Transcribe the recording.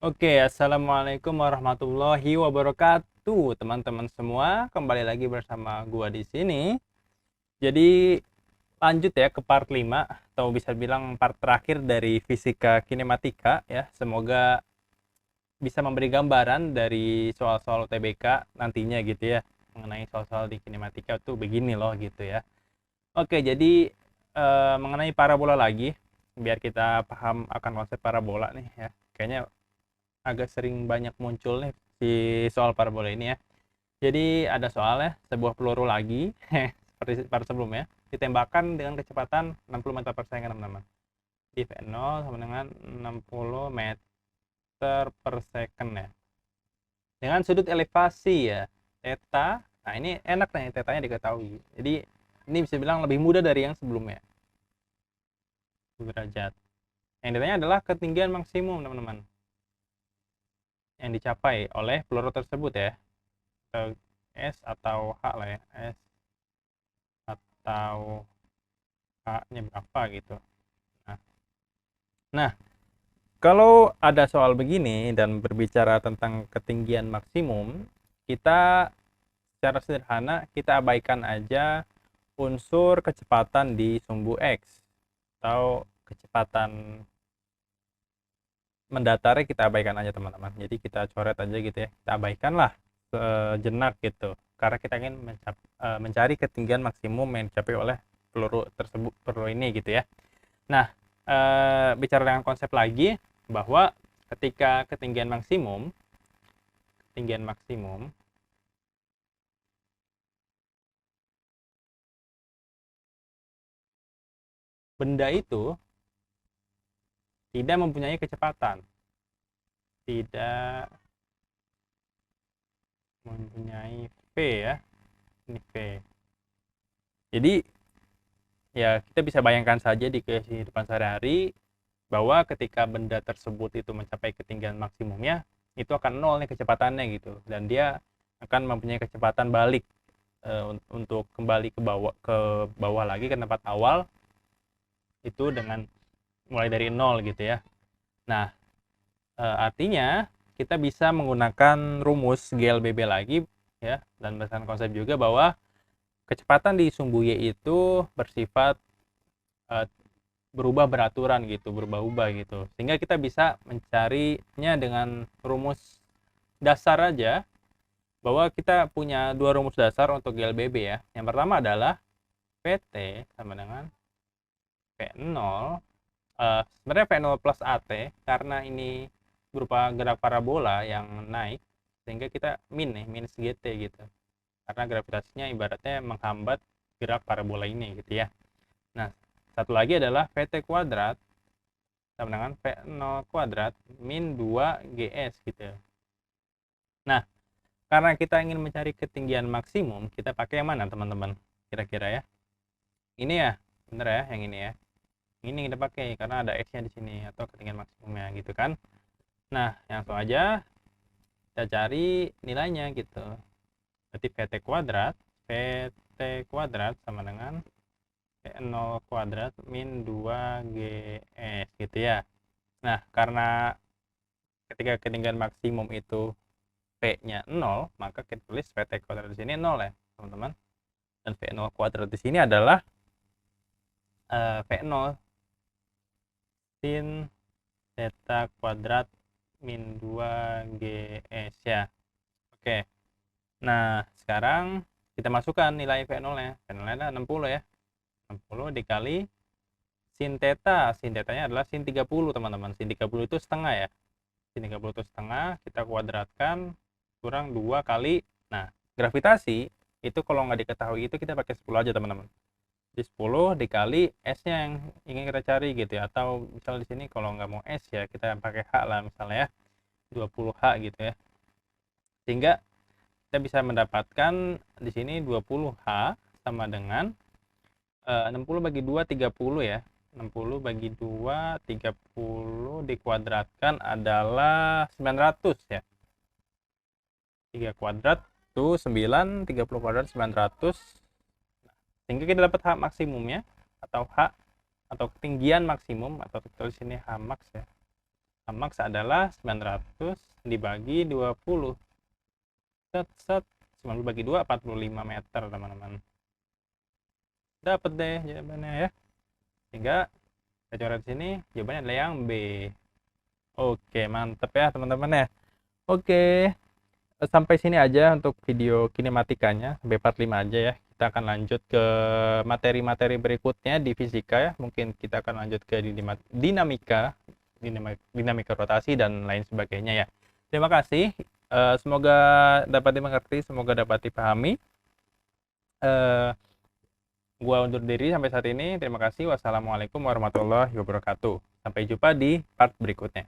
Oke, assalamualaikum warahmatullahi wabarakatuh, teman-teman semua. Kembali lagi bersama gua di sini. Jadi lanjut ya ke part 5 atau bisa bilang part terakhir dari fisika kinematika ya. Semoga bisa memberi gambaran dari soal-soal UTBK nantinya gitu ya, mengenai soal-soal di kinematika tuh begini loh gitu ya. Oke, jadi mengenai parabola lagi, biar kita paham akan konsep parabola nih ya. Kayaknya agak sering banyak muncul nih di soal parabola ini ya. Jadi ada soalnya sebuah peluru lagi seperti pada sebelumnya ditembakkan dengan kecepatan 60 meter per second teman-teman. Di V0 sama dengan 60 meter per second ya. Dengan sudut elevasi ya theta. Nah ini enak nih tetanya diketahui. Jadi ini bisa bilang lebih mudah dari yang sebelumnya. Derajat. Yang ditanya adalah ketinggian maksimum teman-teman yang dicapai oleh peluru tersebut ya. S atau H lah ya, S atau H-nya berapa gitu. Nah, nah, kalau ada soal begini dan berbicara tentang ketinggian maksimum, kita secara sederhana kita abaikan aja unsur kecepatan di sumbu X atau kecepatan mendatarnya kita abaikan aja teman-teman. Jadi kita coret aja gitu ya, kita abaikan lah sejenak gitu. Karena kita ingin mencari ketinggian maksimum yang dicapai oleh peluru tersebut, peluru ini gitu ya. Nah, bicara dengan konsep lagi bahwa ketika ketinggian maksimum benda itu tidak mempunyai kecepatan, tidak mempunyai v ya, ini v. Jadi ya kita bisa bayangkan saja di kehidupan sehari-hari bahwa ketika benda tersebut itu mencapai ketinggian maksimumnya itu akan nol nih kecepatannya gitu, dan dia akan mempunyai kecepatan balik untuk kembali ke bawah lagi ke tempat awal itu dengan mulai dari nol gitu ya. Nah, artinya kita bisa menggunakan rumus GLBB lagi ya, dan berdasarkan konsep juga bahwa kecepatan di sumbu Y itu bersifat eh, berubah beraturan gitu, berubah-ubah gitu. Sehingga kita bisa mencarinya dengan rumus dasar aja, bahwa kita punya dua rumus dasar untuk GLBB ya. Yang pertama adalah PT sama dengan V0, sebenarnya V0 plus AT, karena ini berupa gerak parabola yang naik, sehingga kita minus GT gitu. Karena gravitasinya ibaratnya menghambat gerak parabola ini gitu ya. Nah, satu lagi adalah VT kuadrat sama dengan V0 kuadrat min 2GS gitu. Nah, karena kita ingin mencari ketinggian maksimum, kita pakai yang mana teman-teman? Kira-kira ya. Ini ya, bener ya, yang ini ya. Ini kita pakai karena ada X-nya di sini atau ketinggian maksimumnya gitu kan. Nah, langsung aja kita cari nilainya gitu. Berarti VT kuadrat sama dengan V0 kuadrat min 2GS gitu ya. Nah, karena ketika ketinggian maksimum itu P-nya 0, maka kita tulis VT kuadrat di sini 0 ya, teman-teman. Dan V0 kuadrat di sini adalah V0 sin theta kuadrat min 2GS ya. Oke. Nah, sekarang kita masukkan nilai V0-nya. V0-nya adalah 60 ya. 60 dikali sin theta. Sin theta-nya adalah sin 30, teman-teman. Sin 30 itu setengah ya. Sin 30 itu setengah, kita kuadratkan kurang 2 kali. Nah, gravitasi itu kalau nggak diketahui itu kita pakai 10 aja, teman-teman. Di 10 dikali S-nya yang ingin kita cari gitu ya. Atau misal di sini kalau nggak mau S ya, kita pakai H lah misalnya ya. 20H gitu ya. Sehingga kita bisa mendapatkan di sini 20H sama dengan 60 bagi 2 30 ya. 60 bagi 2 30 dikuadratkan adalah 900 ya. 3 kuadrat tuh 9, 30 kuadrat 900. Sehingga kita dapat H maksimumnya atau H atau ketinggian maksimum, atau tulis sini H max ya. H Max adalah 900 dibagi 20. Set, 90 bagi 2, 45 meter, teman-teman. Dapat deh jawabannya ya. Sehingga kita coret di sini, jawabannya adalah yang B. Oke, mantep ya teman-teman ya. Oke, sampai sini aja untuk video kinematikanya, sampai part 5 aja ya. Kita akan lanjut ke materi-materi berikutnya di fisika ya. Mungkin kita akan lanjut ke dinamika rotasi dan lain sebagainya ya. Terima kasih. Semoga dapat dimengerti, semoga dapat dipahami. Gua undur diri sampai saat ini. Terima kasih. Wassalamualaikum warahmatullahi wabarakatuh. Sampai jumpa di part berikutnya.